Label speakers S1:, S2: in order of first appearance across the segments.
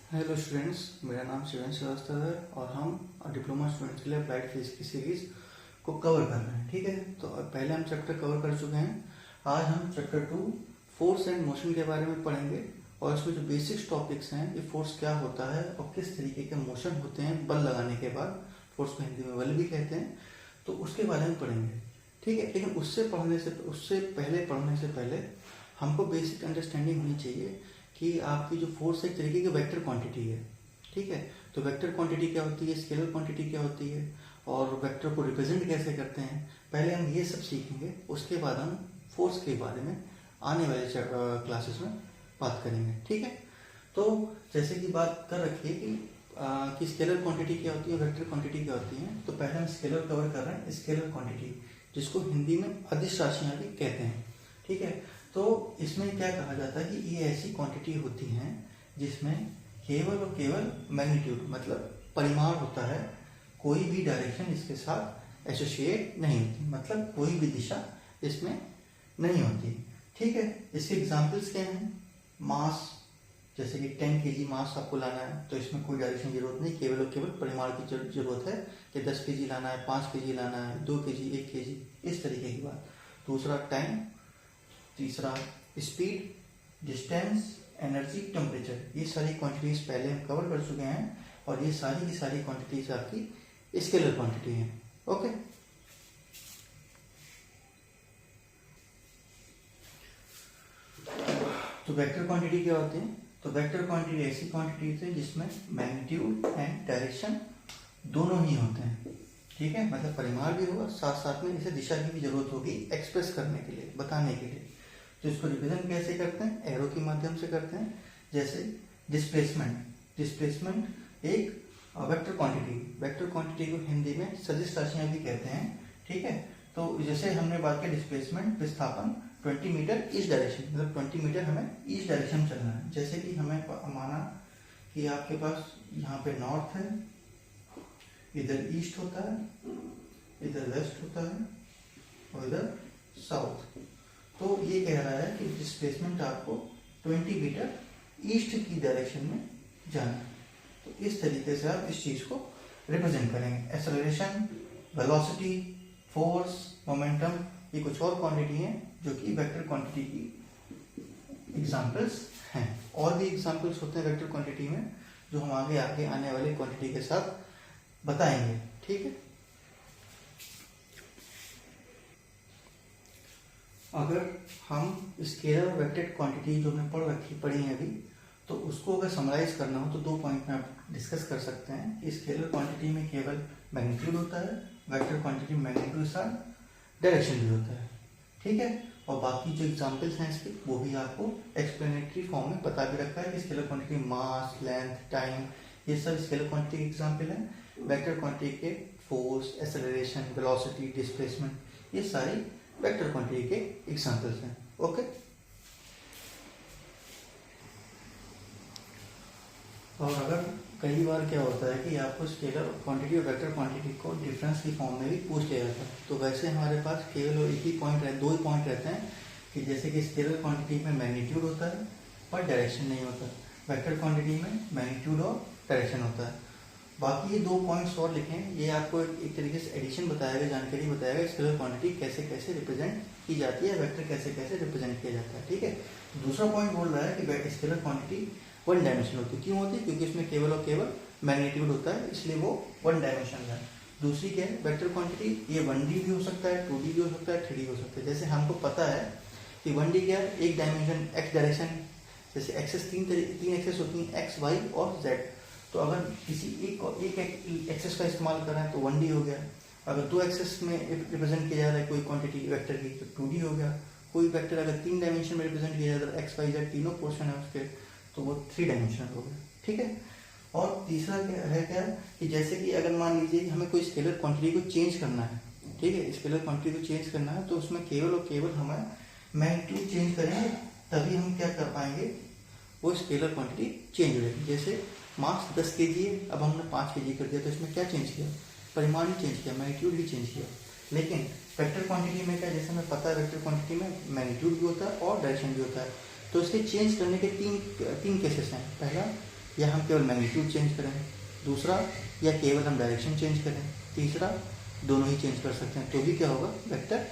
S1: Hello students, मेरा नाम शिवेंद्र श्रीवास्तव है और हम डिप्लोमा स्टूडेंट्स के लिए अप्लाइड फिजिक्स की सीरीज़ को कवर कर रहे हैं। ठीक है, तो पहले हम चैप्टर कवर कर चुके हैं। आज हम चैप्टर 2 फोर्स एंड मोशन के बारे में पढ़ेंगे और इसमें जो बेसिक्स टॉपिक्स हैं कि फोर्स क्या होता है और किस तरीके के मोशन होते हैं बल लगाने के बाद। फोर्स को हिंदी में बल भी कहते हैं, तो उसके बारे में पढ़ेंगे। ठीक है, लेकिन उससे पढ़ने से पहले हमको बेसिक अंडरस्टैंडिंग होनी चाहिए कि आपकी जो फोर्स एक तरीके की वेक्टर क्वांटिटी है। ठीक है, तो वेक्टर क्वांटिटी क्या होती है, स्केलर क्वांटिटी क्या होती है और वेक्टर को रिप्रेजेंट कैसे करते हैं, पहले हम ये सब सीखेंगे। उसके बाद हम फोर्स के बारे में आने वाले क्लासेस में बात करेंगे। ठीक है, तो जैसे कि बात कर रखी है कि स्केलर क्वांटिटी क्या होती है, वेक्टर क्वांटिटी क्या होती है, तो पहले हम स्केलर कवर कर रहे हैं। स्केलर क्वांटिटी जिसको हिंदी में अदिश राशियाँ भी कहते हैं। ठीक है, तो इसमें क्या कहा जाता है कि ये ऐसी क्वांटिटी होती हैं जिसमें केवल और केवल मैग्नीट्यूड मतलब परिमाण होता है, कोई भी डायरेक्शन इसके साथ एसोसिएट नहीं होती, मतलब कोई भी दिशा इसमें नहीं होती। ठीक है, इसके एग्जांपल्स क्या हैं? मास, जैसे कि 10 kg मास आपको लाना है तो इसमें कोई डायरेक्शन की जरूरत नहीं, केवल और केवल परिमाण की जरूरत है कि 10 kg लाना है, 5 kg लाना है, 2 kg, 1 kg, इस तरीके की बात। दूसरा टाइम, तीसरा स्पीड, डिस्टेंस, एनर्जी, टेम्परेचर, ये सारी क्वांटिटीज पहले हम कवर कर चुके हैं और ये सारी की सारी क्वांटिटीज आपकी स्केलर क्वांटिटी हैं। ओके, तो वेक्टर क्वांटिटी क्या होती है? तो वेक्टर क्वांटिटी ऐसी क्वांटिटीज है जिसमें मैग्नीट्यूड एंड डायरेक्शन दोनों ही होते हैं। ठीक है, मतलब परिमाण भी होगा, साथ साथ में इसे दिशा की भी जरूरत होगी एक्सप्रेस करने के लिए, बताने के लिए। तो इसको रिप्रेजेंट कैसे करते हैं? एरो के माध्यम से करते हैं। जैसे डिस्प्लेसमेंट एक वेक्टर क्वांटिटी को हिंदी में सदिश राशियां भी कहते हैं। ठीक है, तो जैसे हमने बात किया डिस्प्लेसमेंट, विस्थापन 20 मीटर ईस्ट डायरेक्शन, मतलब 20 मीटर हमें ईस्ट डायरेक्शन में चलना है। जैसे कि हमें माना कि आपके पास यहाँ पे नॉर्थ है, इधर ईस्ट होता है, इधर वेस्ट होता है और इधर साउथ। तो ये कह रहा है कि डिस्प्लेसमेंट आपको 20 मीटर ईस्ट की डायरेक्शन में जाना है। तो इस तरीके से आप इस चीज को रिप्रेजेंट करेंगे। एक्सेलरेशन, वेलोसिटी, फोर्स, मोमेंटम, ये कुछ और क्वांटिटी हैं जो कि वेक्टर क्वांटिटी की एग्जांपल्स हैं। और भी एग्जांपल्स होते हैं वेक्टर क्वांटिटी में जो हम आगे आने वाले क्वांटिटी के साथ बताएंगे। ठीक है, अगर हम स्केलर वेक्टर क्वांटिटी जो हमने पढ़ी है अभी, तो उसको अगर समराइज करना हो तो 2 पॉइंट में आप डिस्कस कर सकते हैं कि स्केलर क्वांटिटी में केवल मैग्नीट्यूड होता है, वेक्टर क्वांटिटी में मैग्नीट्यूड के साथ डायरेक्शन भी होता है। ठीक है, और बाकी जो एग्जांपल्स हैं इसके वो भी आपको एक्सप्लेनेटरी फॉर्म में बता भी रखा है कि स्केलर क्वांटिटी मास, लेंथ, टाइम, ये सब स्केलर क्वांटिटी के एग्जाम्पल हैं। वेक्टर क्वांटिटी के फोर्स, एक्सेलरेशन, वेलोसिटी, डिस्प्लेसमेंट, ये सारी वेक्टर क्वांटिटी के एग्जांपल्स हैं। ओके, और अगर कई बार क्या होता है कि आपको स्केलर क्वांटिटी और वेक्टर क्वांटिटी को डिफरेंस की फॉर्म में भी पूछ लिया जाता है, तो वैसे हमारे पास केवल एक ही पॉइंट है, 2 ही पॉइंट रहते हैं कि जैसे कि स्केलर क्वांटिटी में मैग्नीट्यूड होता है पर डायरेक्शन नहीं होता, वेक्टर क्वांटिटी में मैग्नीट्यूड और डायरेक्शन होता है। बाकी ये 2 पॉइंट्स और लिखें, ये आपको एक तरीके से एडिशन बताएगा, जानकारी बताएगा स्केलर क्वांटिटी कैसे कैसे रिप्रेजेंट की जाती है, वेक्टर कैसे कैसे रिप्रेजेंट किया जाता है। ठीक है, दूसरा पॉइंट बोल रहा है कि स्केलर क्वांटिटी 1 डायमेंशन होती है। क्यों होती है? क्योंकि इसमें केवल और केवल मैग्नीट्यूड होता है, इसलिए वो 1 डायमेंशन है। दूसरी क्या है? वेक्टर क्वांटिटी, ये 1D भी हो सकता है, 2D भी हो सकता है, 3D हो सकता है। जैसे हमको पता है कि 1D क्या है, एक डायमेंशन एक्स डायरेक्शन, जैसे एक्सेस तीन एक्सेस होती हैं, एक्स, वाई और जेड। तो अगर किसी एक एक्सेस का इस्तेमाल कर रहे हैं तो 1D हो गया। अगर 2 एक्सेस में रिप्रेजेंट किया जा रहा है कोई क्वांटिटी वेक्टर की तो 2D हो गया। कोई वेक्टर अगर 3 डायमेंशन में रिप्रेजेंट किया जा रहा है, एक्स, वाई, जेड तीनों पोर्शन है उसके, तो वो 3 डायमेंशनल हो गया। ठीक है, और तीसरा क्या है कि जैसे कि अगर मान लीजिए कि हमें कोई स्केलर क्वांटिटी को चेंज करना है। ठीक है, स्केलर क्वांटिटी को चेंज करना है तो उसमें केवल और केवल हमें मैग्नीट्यूड चेंज करेंगे, तभी हम क्या कर पाएंगे, वो स्केलर क्वांटिटी चेंज हो जाएगी। जैसे मास 10 kg है, अब हमने 5 kg कर दिया, तो इसमें क्या चेंज किया? परिमाण ही चेंज किया, मैग्नीट्यूड ही चेंज किया। लेकिन वेक्टर क्वांटिटी में क्या, जैसे हमें पता है वेक्टर क्वांटिटी में मैग्नीट्यूड भी होता है और डायरेक्शन भी होता है। तो इसके चेंज करने के तीन केसेस हैं। पहला या हम केवल मैग्नीट्यूड चेंज करें, दूसरा या केवल हम डायरेक्शन चेंज करें, तीसरा दोनों ही चेंज कर सकते हैं, तो भी क्या होगा, वेक्टर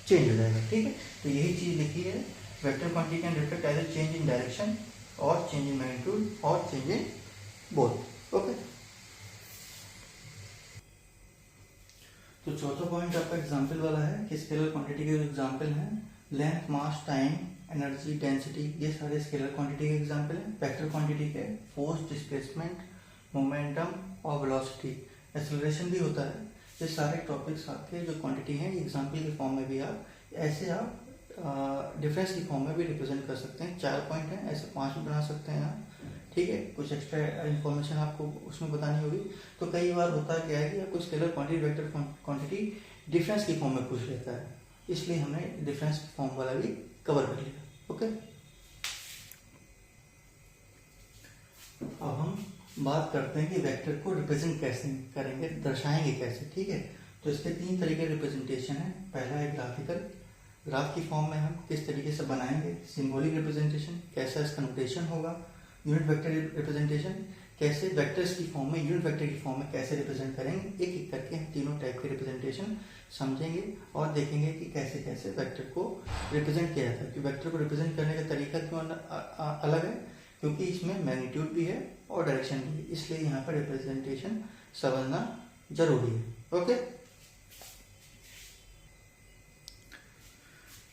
S1: चेंज हो जाएगा। ठीक है, तो यही चीज़ लिखी है, vector quantity can reflect either change in direction और चेंज इन मैग्नीट्यूड और चेंज इन बोथ। ओके, तो चौथा पॉइंट आपका एग्जाम्पल वाला है कि स्केलर क्वांटिटी के एग्जाम्पल हैं लेंथ, मास, टाइम, एनर्जी, डेंसिटी, ये सारे स्केलर क्वांटिटी के एग्जाम्पल हैं। वेक्टर क्वांटिटी के फोर्स, डिस्प्लेसमेंट, मोमेंटम और वेलोसिटी, एक्सेलरेशन भी होता है। ये सारे टॉपिक्स आपके जो क्वांटिटी हैं एग्जाम्पल के फॉर्म में भी आप ऐसे आप डिफरेंस की फॉर्म में भी रिप्रेजेंट कर सकते हैं। 4 पॉइंट हैं, ऐसे 5 भी बना सकते हैं आप। ठीक है, कुछ एक्स्ट्रा इन्फॉर्मेशन आपको उसमें बतानी होगी। तो कई बार होता है क्या है कि आपको scalar quantity, vector quantity difference की फॉर्म में पूछ लेता है, इसलिए हमने डिफरेंस फॉर्म वाला भी कवर कर लिया। ओके, अब हम बात करते हैं कि वेक्टर को रिप्रेजेंट कैसे करेंगे, दर्शाएंगे कैसे। ठीक है, तो इसके 3 तरीके रिप्रेजेंटेशन है। पहला है ग्राफिकल, ग्राफ की फॉर्म में हम किस तरीके से बनाएंगे। सिंबॉलिक रिप्रेजेंटेशन, कैसा इसका नोटेशन होगा। यूनिट वेक्टर रिप्रेजेंटेशन, कैसे वेक्टर्स की फॉर्म में, यूनिट वेक्टर की फॉर्म में कैसे रिप्रेजेंट करेंगे। एक एक करके हम तीनों टाइप के रिप्रेजेंटेशन समझेंगे और देखेंगे कि कैसे कैसे वेक्टर को रिप्रेजेंट किया जाता है। कि वेक्टर को रिप्रेजेंट करने का तरीका क्यों अलग है, क्योंकि इसमें मैग्नीट्यूड भी है और डायरेक्शन भी है, इसलिए यहाँ पर रिप्रेजेंटेशन समझना जरूरी है। ओके,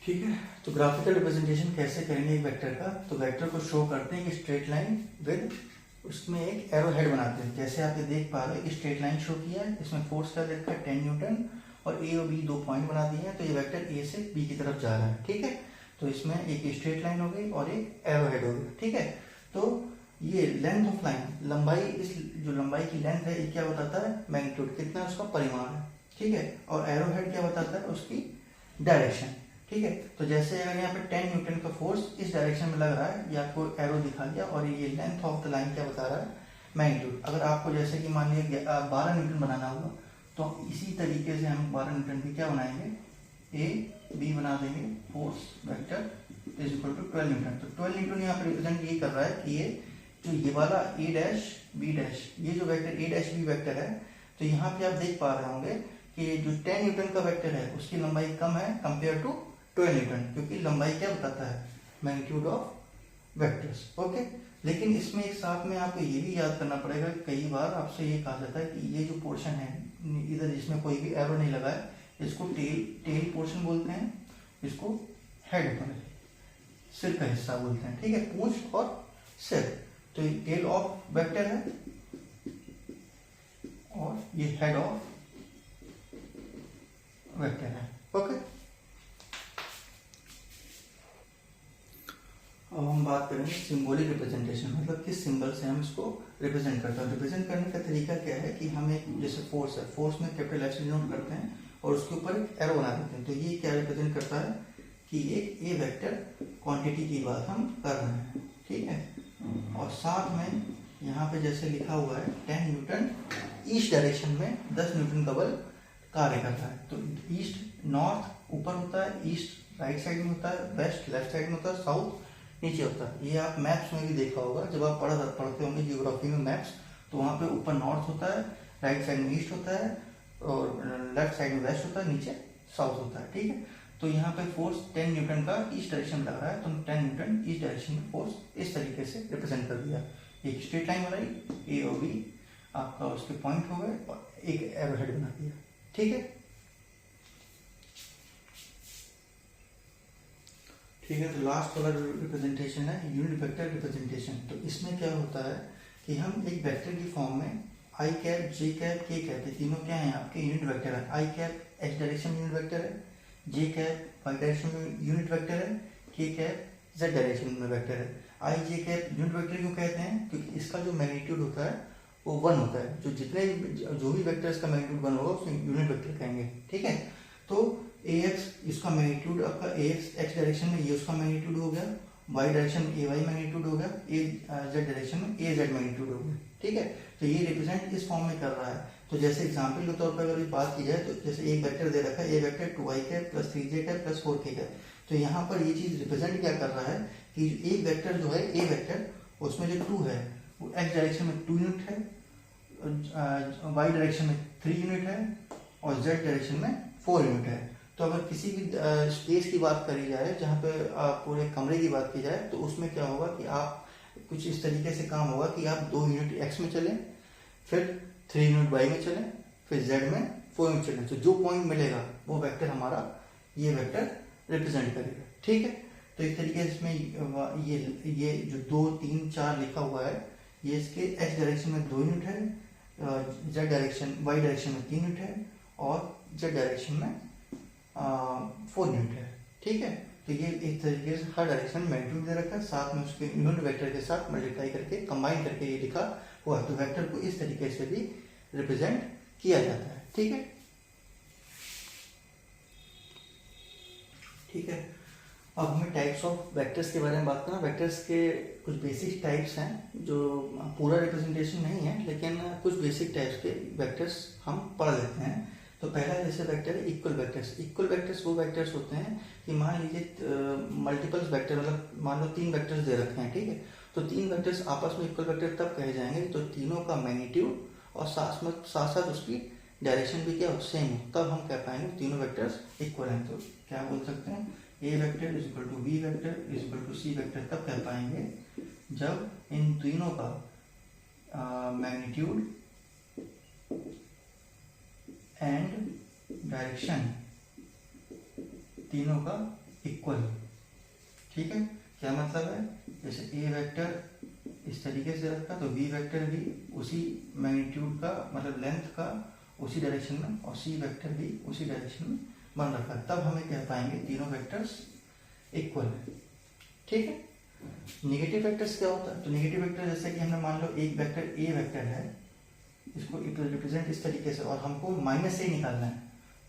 S1: ठीक है, तो ग्राफिकल रिप्रेजेंटेशन कैसे करेंगे एक वेक्टर का। तो वेक्टर को शो करते हैं कि स्ट्रेट लाइन विद उसमें एक एरो हेड बनाते हैं। जैसे आप ये देख पा रहे हैं कि स्ट्रेट लाइन शो किया है, इसमें फोर्स का देखा है 10 न्यूटन और ए और बी 2 पॉइंट बना दिए हैं, तो ये वेक्टर ए से बी की तरफ जा रहा है। ठीक है, तो इसमें एक स्ट्रेट लाइन हो गई और एक एरो हेड हो गया। ठीक है, तो ये लेंथ ऑफ लाइन, लंबाई, इस जो लंबाई की लेंथ है ये क्या बताता है, मैग्नीट्यूड, कितना उसका परिमाण है। ठीक है, और एरो हेड क्या बताता है, उसकी डायरेक्शन। ठीक है, तो जैसे अगर यहाँ पे 10 न्यूटन का फोर्स इस डायरेक्शन में लग रहा है, ये आपको एरो दिखा दिया, और ये लेंथ ऑफ द लाइन क्या बता रहा है, मैग्नीट्यूड। अगर आपको जैसे कि मान लिया 12 न्यूटन बनाना होगा, तो इसी तरीके से हम 12 न्यूटन भी क्या बनाएंगे, ए बी बना देंगे, force vector is equal to 12 newton. तो 12 न्यूटन यहाँ पर रिप्रेजेंट ये कर रहा है कि ये जो ये वाला ए डैश बी डैश, ये जो vector A dash B vector है, तो यहाँ पे आप देख पा रहे होंगे कि जो 10 न्यूटन का वेक्टर है उसकी लंबाई कम है कंपेयर टू 12 न्यूटन, क्योंकि लंबाई क्या बताता है, मैग्नीट्यूड ऑफ वेक्टर्स। ओके, लेकिन इसमें एक साथ में आपको ये भी याद करना पड़ेगा, कई बार आपसे ये कहा जाता है कि ये जो पोर्शन है इधर जिसमें कोई भी एरो नहीं लगा है, इसको टेल पोर्शन बोलते हैं, इसको हेड पर सिर का हिस्सा बोलते हैं। ठीक है, पूंछ और सिर, तो ये टेल ऑफ वेक्टर है और ये हेड ऑफ वेक्टर है। ओके, अब हम बात करेंगे सिंबॉलिक रिप्रेजेंटेशन, मतलब किस सिंबल से हम इसको रिप्रेजेंट करते हैं। रिप्रेजेंट करने का तरीका क्या है कि हम एक जैसे फोर्स है, फोर्स में कैपिटल एफ से डिनोट करते हैं और उसके ऊपर एक एरो बना देते हैं। तो ये क्या रिप्रेजेंट करता है कि ये वेक्टर क्वांटिटी की बात हम कर रहे हैं। ठीक है, और साथ में यहाँ पे जैसे लिखा हुआ है 10 न्यूटन ईस्ट डायरेक्शन में 10 न्यूटन का बल कार्य करता है। तो ईस्ट नॉर्थ ऊपर होता है, ईस्ट राइट साइड में होता है, वेस्ट लेफ्ट साइड में होता है, साउथ नीचे होता है। ये आप मैप्स में भी देखा होगा, जब आप पढ़ते होंगे जियोग्राफी में मैप्स, तो वहाँ पे ऊपर नॉर्थ होता है, राइट साइड में ईस्ट होता है और लेफ्ट साइड में वेस्ट होता है, नीचे साउथ होता है। ठीक है, तो यहाँ पे फोर्स 10 न्यूटन का ईस्ट डायरेक्शन में लग रहा है, तो 10 न्यूटन ईस्ट डायरेक्शन में फोर्स इस तरीके से रिप्रेजेंट कर दिया। एक स्ट्रेट लाइन बनाई, ए और बी आपका उसके पॉइंट हो गए और एक एरो हेड बना दिया। ठीक है, ठीक है, तो लास्ट वाला रिप्रेजेंटेशन है यूनिट वेक्टर रिप्रेजेंटेशन। तो इसमें क्या होता है कि हम एक वेक्टर की फॉर्म में आई कैप, जे कैप, के कैप, ये तीनों क्या है आपके यूनिट वेक्टर है। आई कैप एक्स डायरेक्शन में यूनिट वेक्टर है, जे कैप वाई डायरेक्शन में यूनिट वेक्टर है, के कैप जेड डायरेक्शन में वेक्टर है। आई जे कैप यूनिट वेक्टर क्यों कहते हैं, क्योंकि इसका जो मैग्नीट्यूड होता है वो 1 होता है। जो भी वेक्टर इसका मैग्नीट्यूड 1 होगा उसको यूनिट वेक्टर कहेंगे। ठीक है, तो ए एक्स इसका मैग्नीट्यूड आपका ए एक्स डायरेक्शन में ये उसका मैग्नीट्यूड हो गया, वाई डायरेक्शन में ए वाई मैग्नीट्यूड हो गया, ए जेड डायरेक्शन में ए जेड मैग्नीट्यूड हो गया। ठीक है, तो ये रिप्रेजेंट इस फॉर्म में कर रहा है। तो जैसे एग्जांपल के तौर पर अगर बात की जाए, तो जैसे एक वेक्टर दे रखा है, A vector 2i cap plus 3j cap plus 4k cap, तो यहाँ पर ये चीज रिप्रेजेंट क्या कर रहा है कि एक वेक्टर जो है ए वेक्टर, उसमें जो 2 है वो एक्स डायरेक्शन में 2 यूनिट है, वाई डायरेक्शन में 3 यूनिट है और जेड डायरेक्शन में 4 यूनिट है। तो अगर किसी भी स्पेस की बात करी जाए, जहाँ पे पूरे कमरे की बात की जाए, तो उसमें क्या होगा कि आप कुछ इस तरीके से काम होगा कि आप 2 यूनिट एक्स में चलें, फिर 3 यूनिट वाई में चलें, फिर जेड में 4 यूनिट चलें। तो जो पॉइंट मिलेगा वो वेक्टर हमारा ये वेक्टर रिप्रेजेंट करेगा। ठीक है, तो एक तरीके से इसमें ये जो 2 3 4 लिखा हुआ है, ये इसके एक्स डायरेक्शन में 2 यूनिट है, जेड डायरेक्शन वाई डायरेक्शन में 3 यूनिट है और जेड डायरेक्शन में 4 यूनिट है। ठीक है, तो ये एक तरीके से हर डायरेक्शन में मैग्नीट्यूड दे रखा है, साथ में उसके यूनिट वेक्टर के साथ मल्टीप्लाई करके कंबाइन करके ये लिखा हुआ है। तो वेक्टर को इस तरीके से भी रिप्रेजेंट किया जाता है। ठीक है, ठीक है। अब हमें टाइप्स ऑफ वेक्टर्स के बारे में बात करना। वेक्टर्स के कुछ बेसिक टाइप्स हैं, जो पूरा रिप्रेजेंटेशन नहीं है, लेकिन कुछ बेसिक टाइप्स के वेक्टर्स हम पढ़ लेते हैं। तो पहला जैसे वेक्टर है इक्वल वेक्टर्स। इक्वल वेक्टर्स वो वेक्टर्स होते हैं कि मान लीजिए मल्टीपल्स वेक्टर, मतलब मान लो 3 वेक्टर्स दे रखे हैं। ठीक है, तो 3 वेक्टर्स आपस में इक्वल वेक्टर तब कहे जाएंगे तो तीनों का मैग्नीट्यूड और साथ साथ उसकी डायरेक्शन भी क्या सेम हो, तब हम कह पाएंगे तीनों वेक्टर्स इक्वल हैं। तो क्या बोल सकते हैं, A vector is equal to B vector is equal to C vector तब कह पाएंगे जब इन तीनों का मैग्नीट्यूड एंड डायरेक्शन तीनों का इक्वल। ठीक है, क्या मतलब है, जैसे ए वेक्टर इस तरीके से रखा तो बी वेक्टर भी उसी मैग्नीट्यूड का, मतलब लेंथ का उसी डायरेक्शन में, और सी वेक्टर भी उसी डायरेक्शन में बन रखा है, तब हमें कह पाएंगे तीनों वेक्टर्स इक्वल है। ठीक है, नेगेटिव वेक्टर्स क्या होता है, तो नेगेटिव वेक्टर जैसे कि हमने मान लो एक वेक्टर ए वेक्टर है, इसको रिप्रेजेंट इस तरीके से, और हमको माइनस ए निकालना है।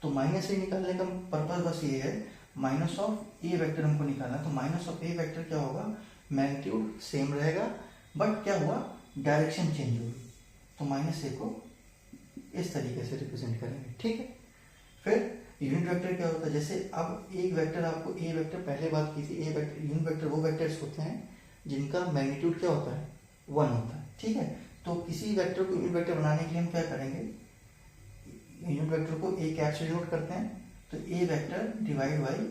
S1: तो माइनस ए निकालने का पर्पज बस ये है, माइनस ऑफ ए वेक्टर हमको निकालना है। तो माइनस ऑफ ए वेक्टर क्या होगा, मैग्नीट्यूड सेम रहेगा, बट क्या हुआ, डायरेक्शन चेंज होगी। तो माइनस ए को इस तरीके से रिप्रेजेंट करेंगे। ठीक है, फिर यूनिट वेक्टर क्या होता है, जैसे अब एक वेक्टर, आपको ए वेक्टर पहले बात की थी, ए वेक्टर यूनिट वेक्टर वो वेक्टर्स होते हैं जिनका मैग्नीट्यूड क्या होता है, 1 होता है। ठीक है, तो किसी वेक्टर को यूनिट वेक्टर बनाने के लिए हम क्या करेंगे, यूनिट वेक्टर को ए कैप से डिनोट करते हैं, तो A vector divide by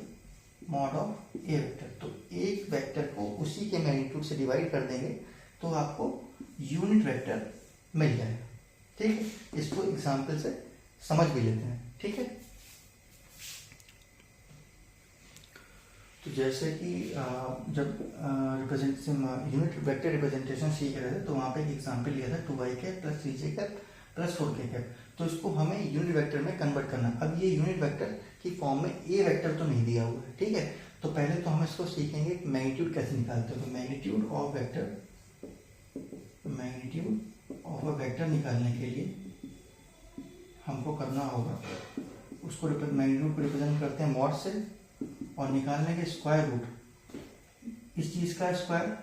S1: mod of A vector. तो एक वेक्टर को उसी के मैग्नीट्यूड से डिवाइड कर देंगे तो आपको यूनिट वेक्टर मिल जाएगा। ठीक है, इसको एग्जाम्पल से समझ भी लेते हैं। ठीक है, तो जैसे कि जब यूनिट वेक्टर रिप्रेजेंटेशन सीख रहे थे तो वहाँ पे एक एग्जाम्पल लिया था 2i cap plus 3j cap plus 4k cap. तो इसको हमें यूनिट वेक्टर में कन्वर्ट करना है। अब ये यूनिट वेक्टर की फॉर्म में ए वेक्टर तो नहीं दिया हुआ है। ठीक है, तो पहले तो हम इसको सीखेंगे मैग्नीट्यूड कैसे निकालते हैं। तो मैग्नीट्यूड ऑफ वेक्टर निकालने के लिए हमको करना होगा, उसको मैग्नीट्यूड को रिप्रेजेंट करते हैं मॉड से, और निकालने के स्क्वायर रूट, इस चीज का स्क्वायर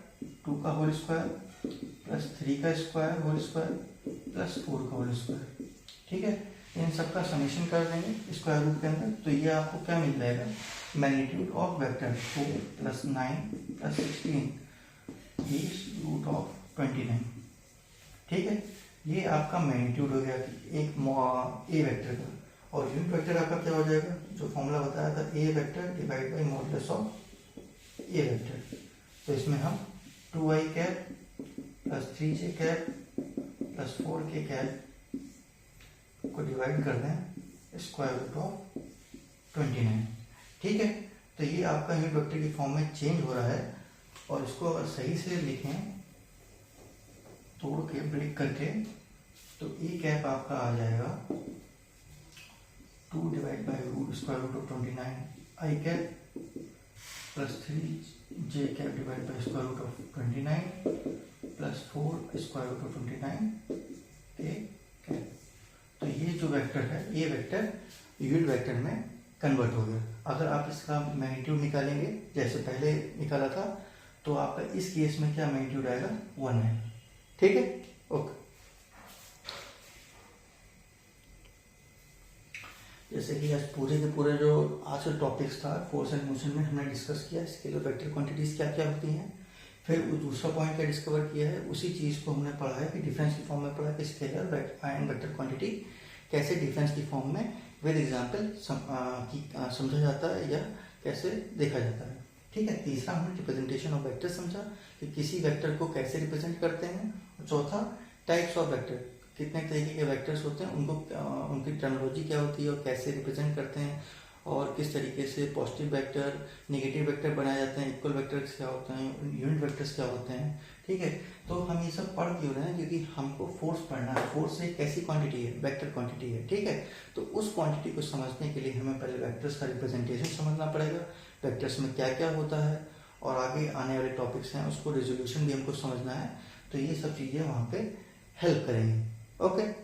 S1: 2 का होल स्क्वायर प्लस 3 का स्क्वायर होल स्क्वायर प्लस 4 का होल स्क्वायर। ठीक है, इन सबका समेशन कर देंगे स्क्वायर रूट के अंदर, तो ये आपको क्या मिल जाएगा, magnitude of vector 4 plus 9 plus 16 is root of 29। ठीक है, ये आपका मैग्नीट्यूड हो गया एक ए वेक्टर का, और यूनिट वेक्टर आपका क्या हो जाएगा, जो फॉर्मूला बताया था, A vector divide by modulus of A vector. तो इसमें हम 2i cap plus 3j cap plus 4k cap को डिवाइड कर दें स्क्वायर रूट ऑफ 29। ठीक है, तो ये आपका यूनिट वेक्टर की फॉर्म में चेंज हो रहा है, और इसको अगर सही से लिखें तोड़ के ब्रेक करके, तो ए कैप आपका आ जाएगा 2 divide by root square root of 29 I cap plus 3j cap divide by square root of 29 plus 4 square root of 29 K cap. तो ये जो वेक्टर है, ये वेक्टर यूनिट वेक्टर में कन्वर्ट हो गया। अगर आप इसका मैग्नीट्यूड निकालेंगे जैसे पहले निकाला था, तो आपका इस केस में क्या मैग्नीट्यूड आएगा, 1 है। ठीक है, ओके। जैसे कि आज पूरे के पूरे जो आज का टॉपिक्स था फोर्स एंड मोशन में हमने डिस्कस किया, इसके लिए वेक्टर क्वांटिटीज क्या क्या होती हैं, फिर दूसरा पॉइंट क्या डिस्कवर किया है, उसी चीज़ को हमने पढ़ा है कि डिफरेंस की फॉर्म में पढ़ा है कि स्केलर एंड वेक्टर क्वांटिटी कैसे डिफरेंस की फॉर्म में विद एग्जाम्पल समझा जाता है या कैसे देखा जाता है। ठीक है, तीसरा हमने रिप्रेजेंटेशन ऑफ वेक्टर समझा कि किसी वेक्टर को कैसे रिप्रेजेंट करते हैं। और चौथा टाइप्स ऑफ वेक्टर, कितने तरीके के वेक्टर्स होते हैं, उनको उनकी टर्मिनोलॉजी क्या होती है और कैसे रिप्रेजेंट करते हैं, और किस तरीके से पॉजिटिव वेक्टर नेगेटिव वेक्टर बनाए जाते हैं, इक्वल वेक्टर्स क्या होते हैं, यूनिट वेक्टर्स क्या होते हैं। ठीक है, तो हम ये सब पढ़ क्यों रहे हैं, क्योंकि हमको फोर्स पढ़ना है। फोर्स एक कैसी क्वांटिटी है, वेक्टर क्वांटिटी है। ठीक है, तो उस क्वांटिटी को समझने के लिए हमें पहले वेक्टर्स का रिप्रेजेंटेशन समझना पड़ेगा, वेक्टर्स में क्या क्या होता है, और आगे आने वाले टॉपिक्स हैं उसको रेजोल्यूशन भी हमको समझना है। तो ये सब चीज़ें वहाँ पे हेल्प करेंगी। ओके।